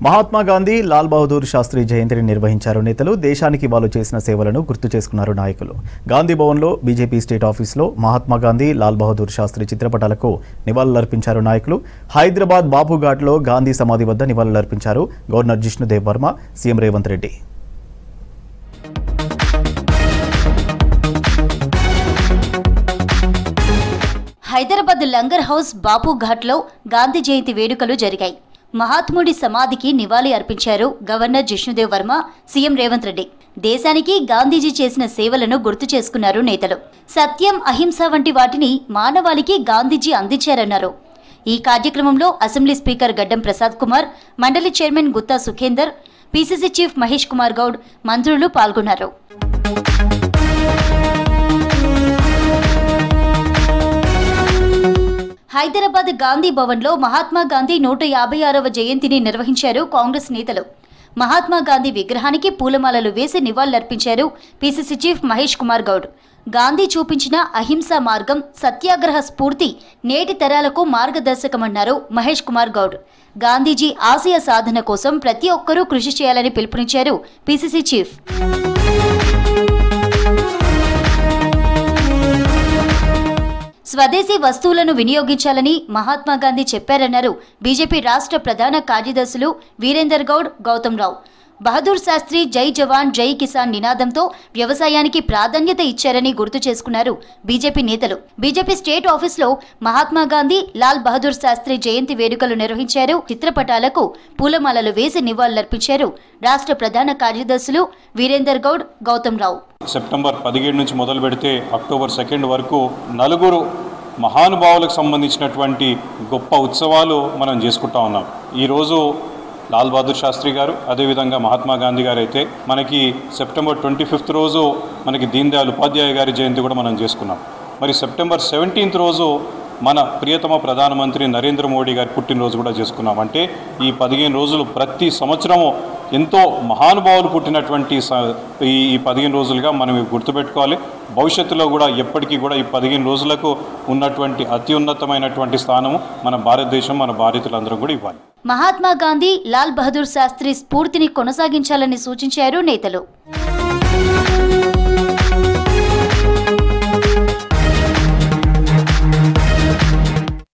మహాత్మా గాంధీ లాల్ బహదూర్ శాస్త్రి జయంతిని నిర్వహించారు నేతలు. దేశానికి వాళ్ళు చేసిన సేవలను గుర్తు చేసుకున్నారు నాయకులు. గాంధీ భవన్లో బీజేపీ స్టేట్ ఆఫీస్లో మహాత్మా గాంధీ లాల్ బహదూర్ శాస్త్రి చిత్రపటాలకు నివాళులర్పించారు నాయకులు. హైదరాబాద్ బాపుఘాట్లో గాంధీ సమాధి వద్ద నివాళులర్పించారు గవర్నర్ జిష్ణుదేవ్ వర్మ, సీఎం రేవంత్ రెడ్డి. హైదరాబాద్ లంగర్ హౌస్ బాపుఘాట్లో గాంధీ జయంతి వేడుకలు జరిగాయి. మహాత్ముడి సమాధికి నివాళి అర్పించారు గవర్నర్ జిష్ణుదేవ్ వర్మ, సీఎం రేవంత్ రెడ్డి. దేశానికి గాంధీజీ చేసిన సేవలను గుర్తు చేసుకున్నారు నేతలు. సత్యం, అహింస వంటి వాటిని మానవాళికి గాంధీజీ అందించారన్నారు. ఈ కార్యక్రమంలో అసెంబ్లీ స్పీకర్ గడ్డం ప్రసాద్ కుమార్, మండలి chairman Gutha Sukender, PCC chief Mahesh Kumar Goud, మంత్రులు పాల్గొన్నారు. హైదరాబాద్ గాంధీ భవన్లో మహాత్మా గాంధీ 156వ జయంతిని నిర్వహించారు కాంగ్రెస్ నేతలు. మహాత్మా గాంధీ విగ్రహానికి పూలమాలలు వేసి నివాళులర్పించారు పీసీసీ చీఫ్ మహేష్ కుమార్ గౌడ్. గాంధీ చూపించిన అహింసా మార్గం, సత్యాగ్రహ స్ఫూర్తి నేటి తరాలకు మార్గదర్శకమన్నారు మహేష్ కుమార్ గౌడ్. గాంధీజీ ఆశయ సాధన కోసం ప్రతి ఒక్కరూ కృషి చేయాలని పిలుపునిచ్చారు పీసీసీ చీఫ్. స్వదేశీ వస్తువులను వినియోగించాలని మహాత్మా గాంధీ చెప్పారన్నారు బీజేపీ రాష్ట్ర ప్రధాన కార్యదర్శులు వీరేందర్ గౌడ్, గౌతమ్ రావు. బహదూర్ శాస్త్రి జై జవాన్ జై కిసాన్ నినాదంతో వ్యవసాయానికి ప్రాధాన్యత ఇచ్చారని గుర్తు చేసుకున్నారు బీజేపీ నేతలు. బీజేపీ స్టేట్ ఆఫీస్లో మహాత్మా గాంధీ లాల్ బహదూర్ శాస్త్రి జయంతి వేడుకలు నిర్వహించారు. చిత్రపటాలకు పూలమాలలు వేసి నివాళులర్పించారు రాష్ట్ర ప్రధాన కార్యదర్శులు వీరేందర్ గౌడ్, గౌతమ్ రావు. సెప్టెంబర్ 17 నుంచి మొదలు పెడితే అక్టోబర్ 2 వరకు నలుగురు మహానుభావులకు సంబంధించినటువంటి గొప్ప ఉత్సవాలు మనం చేసుకుంటా ఉన్నాం. ఈరోజు లాల్ బహదూర్ శాస్త్రి గారు, అదేవిధంగా మహాత్మా గాంధీ గారు అయితే మనకి సెప్టెంబర్ 25 రోజు మనకి దీన్ దయాళ్ ఉపాధ్యాయ గారి జయంతి కూడా మనం చేసుకున్నాం. మరి సెప్టెంబర్ 17 రోజు మన ప్రియతమ ప్రధానమంత్రి నరేంద్ర మోడీ గారి పుట్టినరోజు కూడా చేసుకున్నాం. అంటే ఈ 15 రోజులు ప్రతి సంవత్సరము ఎంతో మహానుభావులు పుట్టినటువంటి ఈ 15 రోజులుగా మనం గుర్తుపెట్టుకోవాలి. భవిష్యత్తులో కూడా ఎప్పటికీ కూడా ఈ 15 రోజులకు ఉన్నటువంటి అత్యున్నతమైనటువంటి స్థానము మన భారతదేశం, మన భారతీయులందరూ కూడా ఇవ్వాలి. మహాత్మా గాంధీ లాల్ బహదూర్ శాస్త్రి స్ఫూర్తిని కొనసాగించాలని సూచించారు నేతలు.